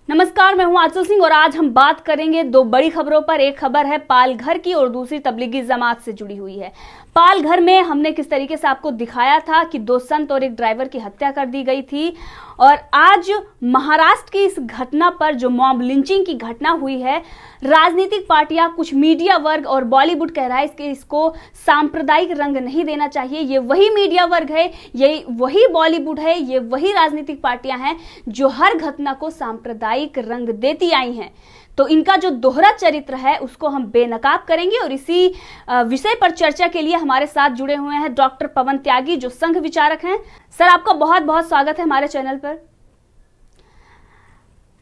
नमस्कार, मैं हूं आंचल सिंह और आज हम बात करेंगे दो बड़ी खबरों पर। एक खबर है पालघर की और दूसरी तबलीगी जमात से जुड़ी हुई है। पालघर में हमने किस तरीके से आपको दिखाया था कि दो संत और एक ड्राइवर की हत्या कर दी गई थी, और आज महाराष्ट्र की इस घटना पर जो मॉब लिंचिंग की घटना हुई है, राजनीतिक पार्टियां, कुछ मीडिया वर्ग और बॉलीवुड कह रहा है कि इसको सांप्रदायिक रंग नहीं देना चाहिए। ये वही मीडिया वर्ग है, ये वही बॉलीवुड है, ये वही राजनीतिक पार्टियां हैं जो हर घटना को सांप्रदायिक रंग देती आई हैं। तो इनका जो दोहरा चरित्र है उसको हम बेनकाब करेंगे, और इसी विषय पर चर्चा के लिए हमारे साथ जुड़े हुए हैं डॉक्टर पवन त्यागी, जो संघ विचारक हैं। सर, आपका बहुत बहुत स्वागत है हमारे चैनल पर।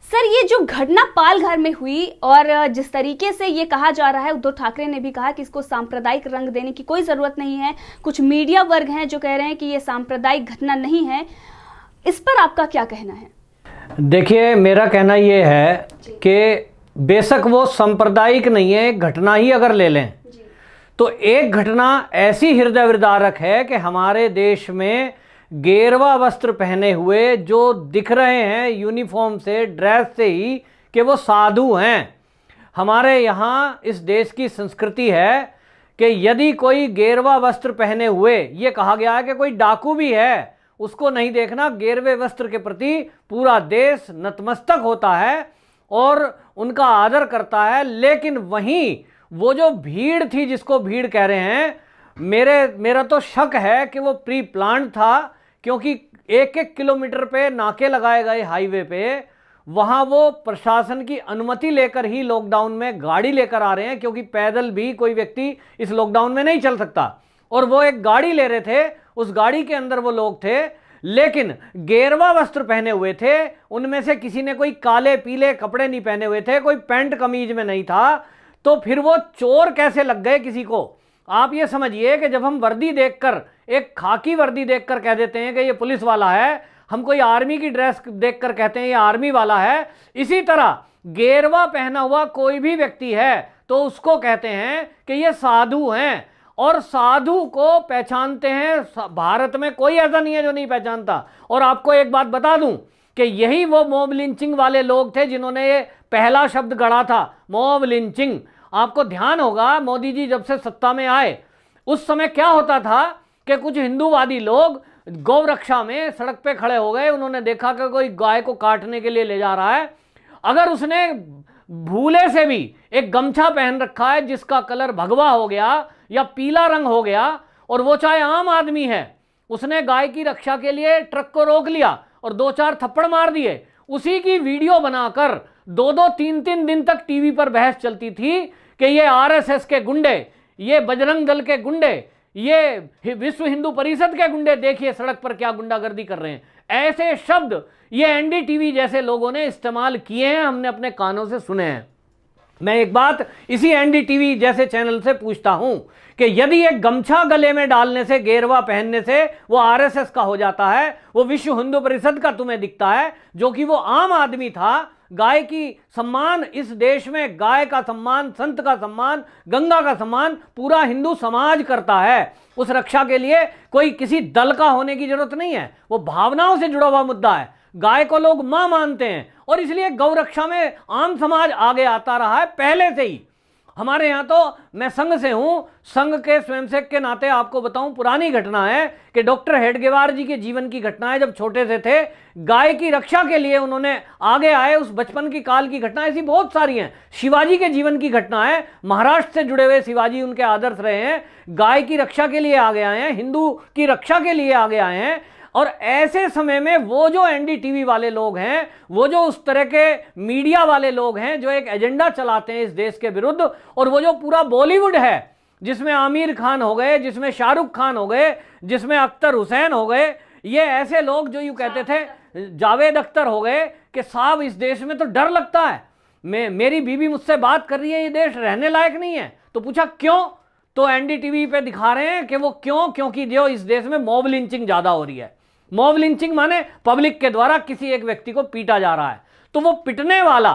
सर, ये जो घटना पालघर में हुई और जिस तरीके से ये कहा जा रहा है, उद्धव ठाकरे ने भी कहा कि इसको सांप्रदायिक रंग देने की कोई जरूरत नहीं है, कुछ मीडिया वर्ग हैं जो कह रहे हैं कि ये सांप्रदायिक घटना नहीं है, इस पर आपका क्या कहना है? देखिए, मेरा कहना ये है कि बेशक वो सांप्रदायिक नहीं है, घटना ही अगर ले लें तो एक घटना ऐसी हृदय विदारक है कि हमारे देश में गेरवा वस्त्र पहने हुए जो दिख रहे हैं यूनिफॉर्म से, ड्रेस से ही, कि वो साधु हैं। हमारे यहाँ इस देश की संस्कृति है कि यदि कोई गेरवा वस्त्र पहने हुए, ये कहा गया है कि कोई डाकू भी है, उसको नहीं देखना, गेरवे वस्त्र के प्रति पूरा देश नतमस्तक होता है और उनका आदर करता है। लेकिन वहीं वो जो भीड़ थी, जिसको भीड़ कह रहे हैं, मेरा तो शक है कि वो प्री प्लान था, क्योंकि एक एक किलोमीटर पे नाके लगाए गए हाईवे पे, वहाँ वो प्रशासन की अनुमति लेकर ही लॉकडाउन में गाड़ी लेकर आ रहे हैं, क्योंकि पैदल भी कोई व्यक्ति इस लॉकडाउन में नहीं चल सकता। और वो एक गाड़ी ले रहे थे, उस गाड़ी के अंदर वो लोग थे, लेकिन गेरवा वस्त्र पहने हुए थे। उनमें से किसी ने कोई काले पीले कपड़े नहीं पहने हुए थे, कोई पैंट कमीज में नहीं था। तो फिर वो चोर कैसे लग गए किसी को? आप ये समझिए कि जब हम वर्दी देखकर, एक खाकी वर्दी देखकर कह देते हैं कि ये पुलिस वाला है, हम कोई आर्मी की ड्रेस देखकर कहते हैं ये आर्मी वाला है, इसी तरह गेरवा पहना हुआ कोई भी व्यक्ति है तो उसको कहते हैं कि ये साधु हैं। और साधु को पहचानते हैं, भारत में कोई ऐसा नहीं है जो नहीं पहचानता। और आपको एक बात बता दूं कि यही वो मॉब लिंचिंग वाले लोग थे जिन्होंने ये पहला शब्द गढ़ा था, मॉब लिंचिंग। आपको ध्यान होगा, मोदी जी जब से सत्ता में आए उस समय क्या होता था कि कुछ हिंदूवादी लोग गौ रक्षा में सड़क पे खड़े हो गए। उन्होंने देखा कि कोई गाय को काटने के लिए ले जा रहा है, अगर उसने भूले से भी एक गमछा पहन रखा है जिसका कलर भगवा हो गया या पीला रंग हो गया, और वो चाहे आम आदमी है, उसने गाय की रक्षा के लिए ट्रक को रोक लिया और दो चार थप्पड़ मार दिए, उसी की वीडियो बनाकर 2-2, 3-3 दिन तक टीवी पर बहस चलती थी कि ये आरएसएस के गुंडे, ये बजरंग दल के गुंडे, ये विश्व हिंदू परिषद के गुंडे, देखिए सड़क पर क्या गुंडागर्दी कर रहे हैं। ऐसे शब्द ये एनडीटीवी जैसे लोगों ने इस्तेमाल किए हैं, हमने अपने कानों से सुने हैं। मैं एक बात इसी एनडीटीवी जैसे चैनल से पूछता हूं कि यदि एक गमछा गले में डालने से, गेरवा पहनने से वो आरएसएस का हो जाता है, वो विश्व हिंदू परिषद का तुम्हें दिखता है, जो कि वो आम आदमी था। गाय की सम्मान इस देश में, गाय का सम्मान, संत का सम्मान, गंगा का सम्मान पूरा हिंदू समाज करता है। उस रक्षा के लिए कोई किसी दल का होने की जरूरत नहीं है, वो भावनाओं से जुड़ा हुआ मुद्दा है। गाय को लोग मां मानते हैं और इसलिए गौ रक्षा में आम समाज आगे आता रहा है पहले से ही। हमारे यहाँ तो, मैं संघ से हूं, संघ के स्वयंसेवक के नाते आपको बताऊं, पुरानी घटना है कि डॉक्टर हेडगेवार जी के जीवन की घटना है। जब छोटे से थे, गाय की रक्षा के लिए उन्होंने आगे आए, उस बचपन की काल की घटना ऐसी बहुत सारी हैं। शिवाजी के जीवन की घटना है, महाराष्ट्र से जुड़े हुए शिवाजी उनके आदर्श रहे हैं, गाय की रक्षा के लिए आगे आए हैं, हिंदू की रक्षा के लिए आगे आए हैं। और ऐसे समय में वो जो एनडीटीवी वाले लोग हैं, वो जो उस तरह के मीडिया वाले लोग हैं जो एक एजेंडा चलाते हैं इस देश के विरुद्ध, और वो जो पूरा बॉलीवुड है जिसमें आमिर खान हो गए, जिसमें शाहरुख खान हो गए, जिसमें अख्तर हुसैन हो गए, ये ऐसे लोग जो यूं कहते थे, जावेद अख्तर हो गए, कि साहब इस देश में तो डर लगता है, मेरी बीवी मुझसे बात कर रही है, ये देश रहने लायक नहीं है। तो पूछा क्यों? तो एनडीटीवी पे दिखा रहे हैं कि वो क्यों, क्योंकि जो इस देश में मॉब लिंचिंग ज्यादा हो रही है। मॉब लिंचिंग माने पब्लिक के द्वारा किसी एक व्यक्ति को पीटा जा रहा है, तो वो पिटने वाला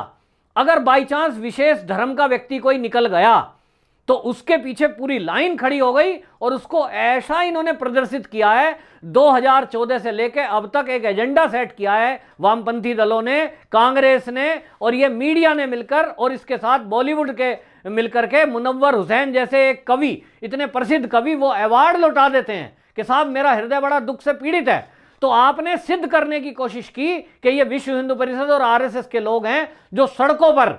अगर बाई चांस विशेष धर्म का व्यक्ति कोई निकल गया तो उसके पीछे पूरी लाइन खड़ी हो गई और उसको ऐसा इन्होंने प्रदर्शित किया है। 2014 से लेकर अब तक एक एजेंडा सेट किया है वामपंथी दलों ने, कांग्रेस ने और ये मीडिया ने मिलकर, और इसके साथ बॉलीवुड के मिलकर के मुनव्वर हुसैन जैसे एक कवि, इतने प्रसिद्ध कवि, वो अवार्ड लौटा देते हैं कि साहब मेरा हृदय बड़ा दुख से पीड़ित है। तो आपने सिद्ध करने की कोशिश की कि ये विश्व हिंदू परिषद और आरएसएस के लोग हैं जो सड़कों पर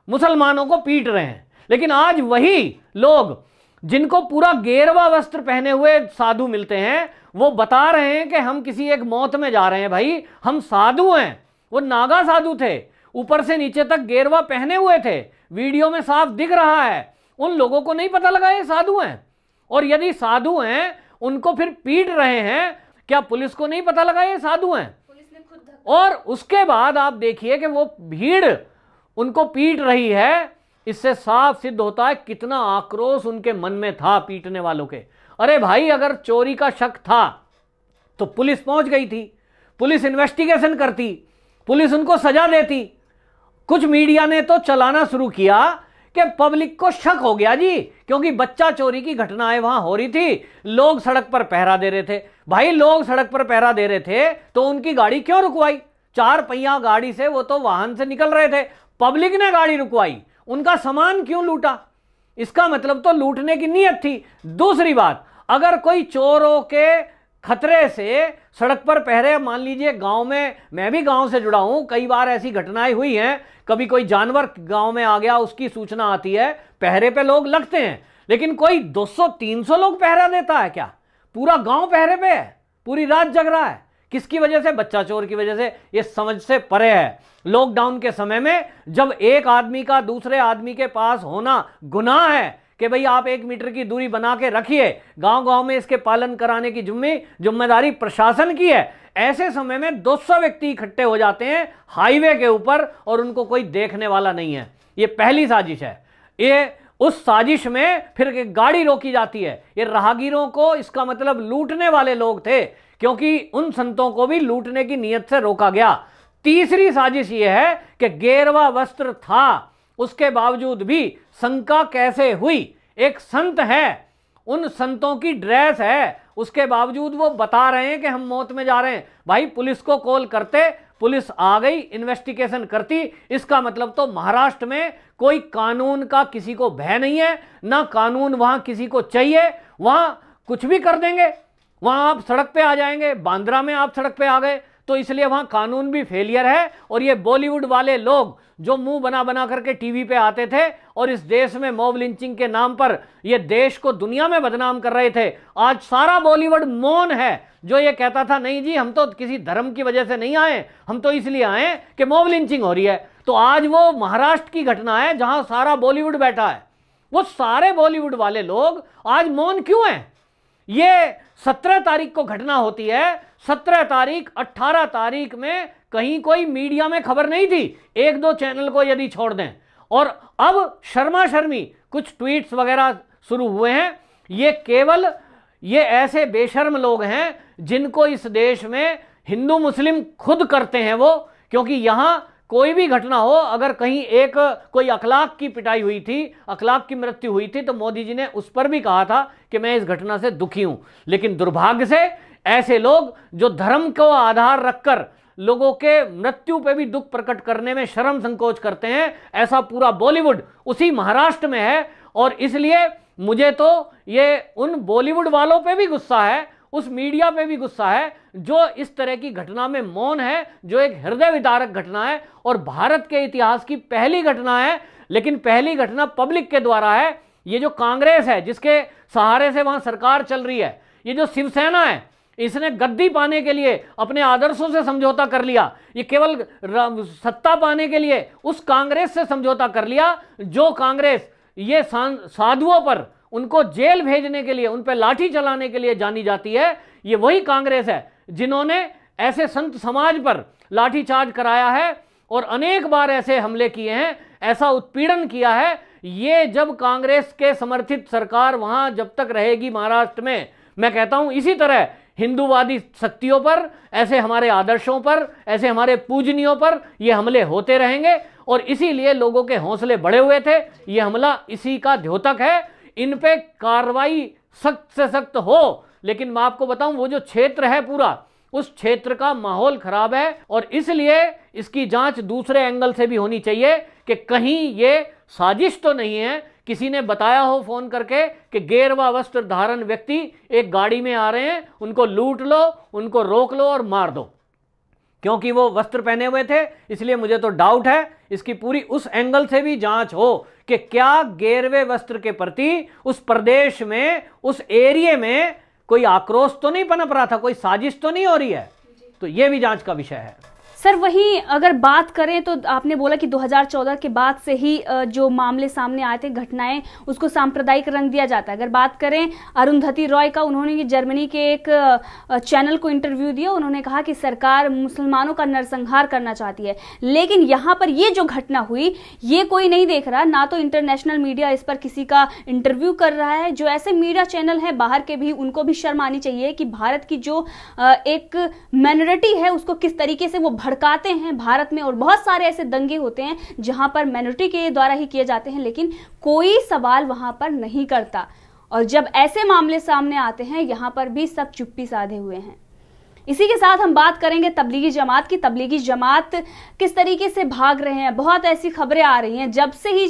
मुसलमानों को पीट रहे हैं। लेकिन आज वही लोग जिनको पूरा गेरवा वस्त्र पहने हुए साधु मिलते हैं, वो बता रहे हैं कि हम किसी एक मौत में जा रहे हैं। भाई हम साधु हैं। वो नागा साधु थे, ऊपर से नीचे तक गेरवा पहने हुए थे, वीडियो में साफ दिख रहा है। उन लोगों को नहीं पता लगा ये साधु हैं? और यदि साधु हैं उनको फिर पीट रहे हैं, क्या पुलिस को नहीं पता लगा ये साधु हैं? पुलिस ने खुद और उसके बाद आप देखिए कि वो भीड़ उनको पीट रही है। इससे साफ सिद्ध होता है कितना आक्रोश उनके मन में था पीटने वालों के। अरे भाई, अगर चोरी का शक था तो पुलिस पहुंच गई थी, पुलिस इन्वेस्टिगेशन करती, पुलिस उनको सजा देती। कुछ मीडिया ने तो चलाना शुरू किया कि पब्लिक को शक हो गया जी, क्योंकि बच्चा चोरी की घटनाएं वहां हो रही थी, लोग सड़क पर पहरा दे रहे थे। भाई लोग सड़क पर पहरा दे रहे थे तो उनकी गाड़ी क्यों रुकवाई? 4 पहिया गाड़ी से वो तो वाहन से निकल रहे थे, पब्लिक ने गाड़ी रुकवाई, उनका सामान क्यों लूटा? इसका मतलब तो लूटने की नीयत थी। दूसरी बात, अगर कोई चोरों के खतरे से सड़क पर पहरे, मान लीजिए गांव में, मैं भी गांव से जुड़ा हूं, कई बार ऐसी घटनाएं हुई हैं, कभी कोई जानवर गांव में आ गया उसकी सूचना आती है, पहरे पे लोग लगते हैं। लेकिन कोई 200-300 लोग पहरा देता है क्या? पूरा गांव पहरे पे है, पूरी रात जग रहा है। किसकी वजह से? बच्चा चोर की वजह से। ये समझ से परे है। लॉकडाउन के समय में जब एक आदमी का दूसरे आदमी के पास होना गुनाह है कि भाई आप 1 मीटर की दूरी बना के रखिए, गांव गांव में इसके पालन कराने की जिम्मेदारी प्रशासन की है। ऐसे समय में 200 व्यक्ति इकट्ठे हो जाते हैं हाईवे के ऊपर और उनको कोई देखने वाला नहीं है। ये पहली साजिश है। ये उस साजिश में फिर गाड़ी रोकी जाती है। ये राहगीरों को, इसका मतलब लूटने वाले लोग थे, क्योंकि उन संतों को भी लूटने की नीयत से रोका गया। तीसरी साजिश यह है कि गेरवा वस्त्र था, उसके बावजूद भी शंका कैसे हुई? एक संत है, उन संतों की ड्रेस है, उसके बावजूद वो बता रहे हैं कि हम मौत में जा रहे हैं। भाई पुलिस को कॉल करते, पुलिस आ गई, इन्वेस्टिगेशन करती। इसका मतलब तो महाराष्ट्र में कोई कानून का किसी को भय नहीं है, ना कानून वहां किसी को चाहिए। वहां कुछ भी कर देंगे, वहां आप सड़क पे आ जाएंगे। बांद्रा में आप सड़क पे आ गए तो इसलिए वहां कानून भी फेलियर है। और ये बॉलीवुड वाले लोग जो मुंह बना बना करके टीवी पे आते थे और इस देश में मॉब लिंचिंग के नाम पर ये देश को दुनिया में बदनाम कर रहे थे, आज सारा बॉलीवुड मौन है। जो ये कहता था नहीं जी हम तो किसी धर्म की वजह से नहीं आए, हम तो इसलिए आए कि मॉब लिंचिंग हो रही है। तो आज वो महाराष्ट्र की घटना है जहां सारा बॉलीवुड बैठा है, वो सारे बॉलीवुड वाले लोग आज मौन क्यों हैं? ये 17 तारीख को घटना होती है, 17 तारीख 18 तारीख में कहीं कोई मीडिया में खबर नहीं थी, 1-2 चैनल को यदि छोड़ दें। और अब शर्मा शर्मी कुछ ट्वीट्स वगैरह शुरू हुए हैं। ये केवल ये ऐसे बेशर्म लोग हैं जिनको इस देश में हिंदू मुस्लिम खुद करते हैं वो, क्योंकि यहां कोई भी घटना हो, अगर कहीं एक कोई अखलाक की पिटाई हुई थी, अखलाक की मृत्यु हुई थी, तो मोदी जी ने उस पर भी कहा था कि मैं इस घटना से दुखी हूं। लेकिन दुर्भाग्य से ऐसे लोग जो धर्म को आधार रखकर लोगों के मृत्यु पे भी दुख प्रकट करने में शर्म संकोच करते हैं, ऐसा पूरा बॉलीवुड उसी महाराष्ट्र में है। और इसलिए मुझे तो ये उन बॉलीवुड वालों पे भी गुस्सा है, उस मीडिया पे भी गुस्सा है जो इस तरह की घटना में मौन है, जो एक हृदय विदारक घटना है और भारत के इतिहास की पहली घटना है। लेकिन पहली घटना पब्लिक के द्वारा है। ये जो कांग्रेस है जिसके सहारे से वहां सरकार चल रही है, ये जो शिवसेना है, इसने गद्दी पाने के लिए अपने आदर्शों से समझौता कर लिया। ये केवल सत्ता पाने के लिए उस कांग्रेस से समझौता कर लिया जो कांग्रेस ये साधुओं पर, उनको जेल भेजने के लिए, उन पर लाठी चलाने के लिए जानी जाती है। ये वही कांग्रेस है जिन्होंने ऐसे संत समाज पर लाठीचार्ज कराया है और अनेक बार ऐसे हमले किए हैं, ऐसा उत्पीड़न किया है। ये जब कांग्रेस के समर्थित सरकार वहां जब तक रहेगी महाराष्ट्र में, मैं कहता हूं इसी तरह हिंदूवादी शक्तियों पर, ऐसे हमारे आदर्शों पर, ऐसे हमारे पूजनियों पर ये हमले होते रहेंगे और इसीलिए लोगों के हौसले बढ़े हुए थे। ये हमला इसी का द्योतक है। इन पे कार्रवाई सख्त से सख्त हो, लेकिन मैं आपको बताऊं वो जो क्षेत्र है पूरा, उस क्षेत्र का माहौल खराब है और इसलिए इसकी जांच दूसरे एंगल से भी होनी चाहिए कि कहीं ये साजिश तो नहीं है, किसी ने बताया हो फोन करके कि गेरवा वस्त्र धारण व्यक्ति एक गाड़ी में आ रहे हैं, उनको लूट लो, उनको रोक लो और मार दो, क्योंकि वो वस्त्र पहने हुए थे। इसलिए मुझे तो डाउट है, इसकी पूरी उस एंगल से भी जांच हो कि क्या गेरवे वस्त्र के प्रति उस प्रदेश में, उस एरिया में कोई आक्रोश तो नहीं पनप रहा था, कोई साजिश तो नहीं हो रही है। तो ये भी जांच का विषय है। सर वहीं अगर बात करें तो आपने बोला कि 2014 के बाद से ही जो मामले सामने आए थे, घटनाएं, उसको सांप्रदायिक रंग दिया जाता है। अगर बात करें अरुंधति रॉय का, उन्होंने जर्मनी के एक चैनल को इंटरव्यू दिया, उन्होंने कहा कि सरकार मुसलमानों का नरसंहार करना चाहती है। लेकिन यहाँ पर ये जो घटना हुई ये कोई नहीं देख रहा, ना तो इंटरनेशनल मीडिया इस पर किसी का इंटरव्यू कर रहा है। जो ऐसे मीडिया चैनल है बाहर के भी, उनको भी शर्म आनी चाहिए कि भारत की जो एक माइनॉरिटी है उसको किस तरीके से वो भड़काते हैं भारत में। और बहुत सारे ऐसे दंगे होते हैं जहां पर माइनॉरिटी के द्वारा ही किए जाते हैं, लेकिन कोई सवाल वहां पर नहीं करता। और जब ऐसे मामले सामने आते हैं यहां पर भी सब चुप्पी साधे हुए हैं। इसी के साथ हम बात करेंगे तबलीगी जमात की। तबलीगी जमात किस तरीके से भाग रहे हैं, बहुत ऐसी खबरें आ रही हैं। जब से ही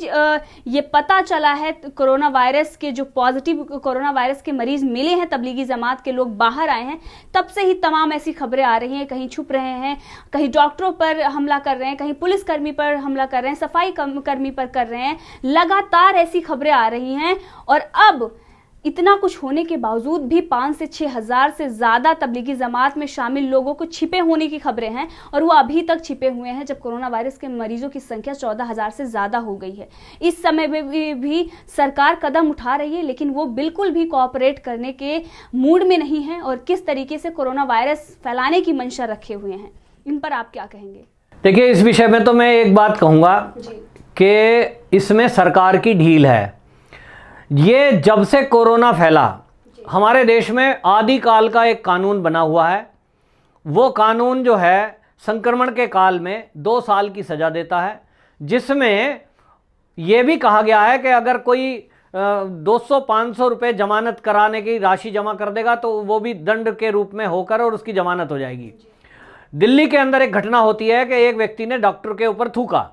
ये पता चला है कोरोना वायरस के, जो पॉजिटिव कोरोना वायरस के मरीज मिले हैं, तबलीगी जमात के लोग बाहर आए हैं, तब से ही तमाम ऐसी खबरें आ रही हैं। कहीं छुप रहे हैं, कहीं डॉक्टरों पर हमला कर रहे हैं, कहीं पुलिसकर्मी पर हमला कर रहे हैं, सफाई कर्मी पर कर रहे हैं। लगातार ऐसी खबरें आ रही हैं। और अब इतना कुछ होने के बावजूद भी 5 से 6 हज़ार से ज्यादा तबलीगी जमात में शामिल लोगों को छिपे होने की खबरें हैं, और वो अभी तक छिपे हुए हैं, जब कोरोना वायरस के मरीजों की संख्या 14,000 से ज्यादा हो गई है। इस समय में भी सरकार कदम उठा रही है, लेकिन वो बिल्कुल भी कोऑपरेट करने के मूड में नहीं है और किस तरीके से कोरोना वायरस फैलाने की मंशा रखे हुए हैं। इन पर आप क्या कहेंगे? देखिए, इस विषय में तो मैं एक बात कहूँगा कि इसमें सरकार की ढील है। ये जब से कोरोना फैला, हमारे देश में आदिकाल का एक कानून बना हुआ है। वो कानून जो है संक्रमण के काल में 2 साल की सज़ा देता है, जिसमें ये भी कहा गया है कि अगर कोई 200-500 रुपये जमानत कराने की राशि जमा कर देगा तो वो भी दंड के रूप में होकर और उसकी जमानत हो जाएगी। दिल्ली के अंदर एक घटना होती है कि एक व्यक्ति ने डॉक्टर के ऊपर थूका,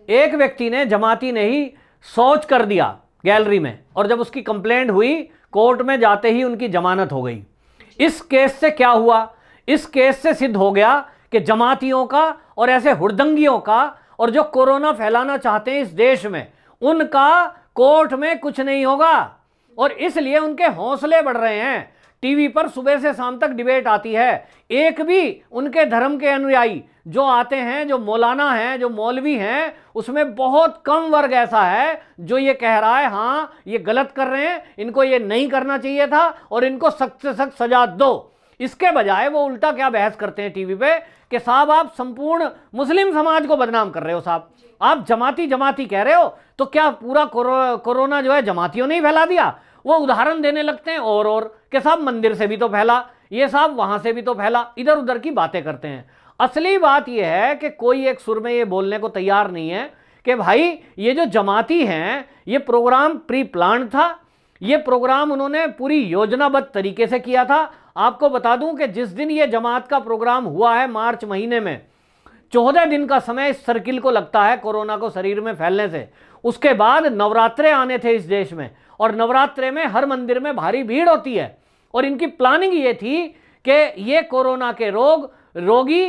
एक व्यक्ति ने, जमाती ने ही शौच कर दिया गैलरी में, और जब उसकी कंप्लेंट हुई कोर्ट में जाते ही उनकी जमानत हो गई। इस केस से क्या हुआ? इस केस से सिद्ध हो गया कि जमातियों का और ऐसे हुड़दंगियों का और जो कोरोना फैलाना चाहते हैं इस देश में, उनका कोर्ट में कुछ नहीं होगा। और इसलिए उनके हौसले बढ़ रहे हैं। टीवी पर सुबह से शाम तक डिबेट आती है, एक भी उनके धर्म के अनुयायी जो आते हैं, जो मौलाना हैं, जो मौलवी हैं, उसमें बहुत कम वर्ग ऐसा है जो ये कह रहा है हाँ ये गलत कर रहे हैं, इनको ये नहीं करना चाहिए था और इनको सख्त से सख्त सजा दो। इसके बजाय वो उल्टा क्या बहस करते हैं टीवी पे कि साहब आप संपूर्ण मुस्लिम समाज को बदनाम कर रहे हो, साहब आप जमाती कह रहे हो, तो क्या पूरा कोरोना जो है जमातियों ने ही फैला दिया? वो उदाहरण देने लगते हैं और कि साहब मंदिर से भी तो फैला, ये साहब वहां से भी तो फैला, इधर उधर की बातें करते हैं। असली बात यह है कि कोई एक सुर में ये बोलने को तैयार नहीं है कि भाई ये जो जमाती हैं, ये प्रोग्राम प्री प्लान था, ये प्रोग्राम उन्होंने पूरी योजनाबद्ध तरीके से किया था। आपको बता दूं कि जिस दिन ये जमात का प्रोग्राम हुआ है मार्च महीने में, 14 दिन का समय इस सर्किल को लगता है कोरोना को शरीर में फैलने से। उसके बाद नवरात्रे आने थे इस देश में, और नवरात्रे में हर मंदिर में भारी भीड़ होती है, और इनकी प्लानिंग ये थी कि ये कोरोना के रोगी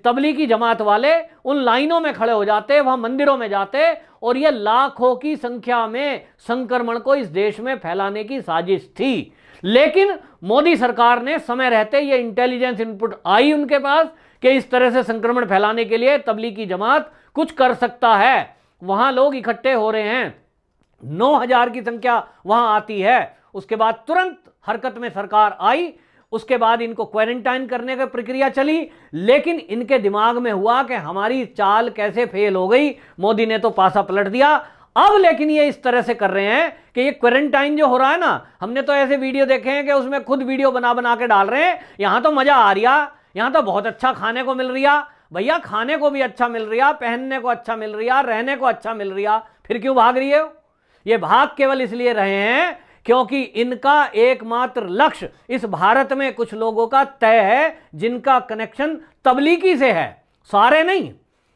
तबलीगी जमात वाले उन लाइनों में खड़े हो जाते, वहां मंदिरों में जाते, और ये लाखों की संख्या में संक्रमण को इस देश में फैलाने की साजिश थी। लेकिन मोदी सरकार ने समय रहते ये इंटेलिजेंस इनपुट आई उनके पास कि इस तरह से संक्रमण फैलाने के लिए तबलीगी जमात कुछ कर सकता है। वहां लोग इकट्ठे हो रहे हैं, 9,000 की संख्या वहां आती है। उसके बाद तुरंत हरकत में सरकार आई, उसके बाद इनको क्वारंटाइन करने की प्रक्रिया चली, लेकिन इनके दिमाग में हुआ कि हमारी चाल कैसे फेल हो गई, मोदी ने तो पासा पलट दिया। अब लेकिन ये इस तरह से कर रहे हैं कि ये क्वारंटाइन जो हो रहा है ना, हमने तो ऐसे वीडियो देखे हैं कि उसमें खुद वीडियो बना बना के डाल रहे हैं, यहां तो मजा आ रहा, यहां तो बहुत अच्छा खाने को मिल रहा। भैया खाने को भी अच्छा मिल रहा, पहनने को अच्छा मिल रहा, रहने को अच्छा मिल रहा, फिर क्यों भाग रही है? ये भाग केवल इसलिए रहे हैं क्योंकि इनका एकमात्र लक्ष्य इस भारत में कुछ लोगों का तय है जिनका कनेक्शन तबलीगी से है, सारे नहीं,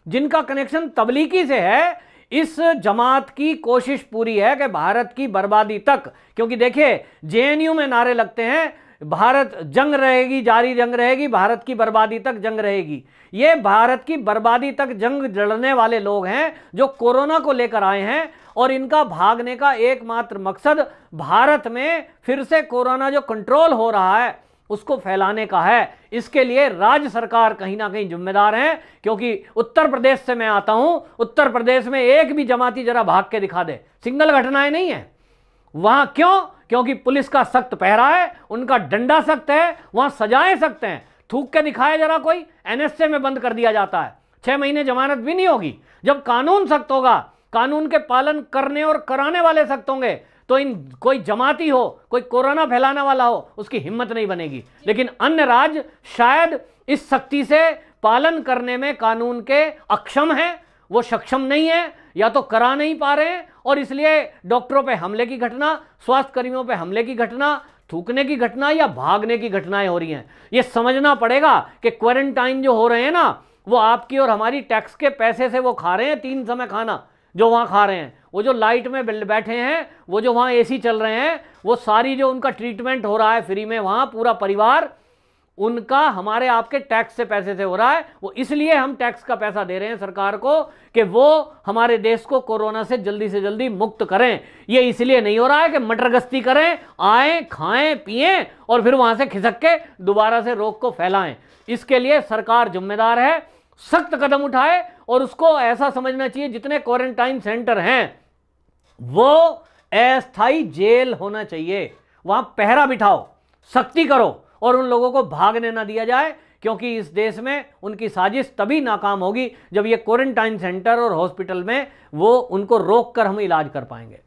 जिनका कनेक्शन तबलीगी से है। इस जमात की कोशिश पूरी है कि भारत की बर्बादी तक, क्योंकि देखिए जेएनयू में नारे लगते हैं भारत जंग रहेगी, जारी जंग रहेगी, भारत की बर्बादी तक जंग रहेगी। ये भारत की बर्बादी तक जंग लड़ने वाले लोग हैं जो कोरोना को लेकर आए हैं और इनका भागने का एकमात्र मकसद भारत में फिर से कोरोना जो कंट्रोल हो रहा है उसको फैलाने का है। इसके लिए राज्य सरकार कहीं ना कहीं जिम्मेदार है, क्योंकि उत्तर प्रदेश से मैं आता हूं, उत्तर प्रदेश में एक भी जमाती जरा भाग के दिखा दे, सिंगल घटनाएं नहीं है वहां। क्यों? क्योंकि पुलिस का सख्त पहरा है, उनका डंडा सख्त है, वहां सजाएं सख्त हैं। थूक के दिखाए जरा कोई, एनएसए में बंद कर दिया जाता है, 6 महीने जमानत भी नहीं होगी। जब कानून सख्त होगा, कानून के पालन करने और कराने वाले सख्त होंगे, तो इन कोई जमाती हो, कोई कोरोना फैलाने वाला हो, उसकी हिम्मत नहीं बनेगी। लेकिन अन्य राज्य शायद इस सख्ती से पालन करने में कानून के अक्षम हैं, वो सक्षम नहीं है, या तो करा नहीं पा रहे हैं, और इसलिए डॉक्टरों पे हमले की घटना, स्वास्थ्य कर्मियों पे हमले की घटना, थूकने की घटना या भागने की घटनाएं हो रही हैं। ये समझना पड़ेगा कि क्वारंटाइन जो हो रहे हैं ना, वो आपकी और हमारी टैक्स के पैसे से वो खा रहे हैं 3 समय खाना जो वहां खा रहे हैं। वो जो लाइट में बैठे हैं, वो जो वहां एसी चल रहे हैं, वो सारी जो उनका ट्रीटमेंट हो रहा है फ्री में, वहां पूरा परिवार उनका हमारे आपके टैक्स से पैसे से हो रहा है। वो इसलिए हम टैक्स का पैसा दे रहे हैं सरकार को कि वो हमारे देश को कोरोना से जल्दी मुक्त करें। ये इसलिए नहीं हो रहा है कि मटर गश्ती करें, आए खाएं पिएं और फिर वहां से खिसक के दोबारा से रोग को फैलाएं। इसके लिए सरकार जिम्मेदार है, सख्त कदम उठाए, और उसको ऐसा समझना चाहिए जितने क्वारंटाइन सेंटर हैं वो अस्थायी जेल होना चाहिए, वहां पहरा बिठाओ, सख्ती करो और उन लोगों को भागने ना दिया जाए, क्योंकि इस देश में उनकी साजिश तभी नाकाम होगी जब ये क्वारंटाइन सेंटर और हॉस्पिटल में वो उनको रोक कर हम इलाज कर पाएंगे।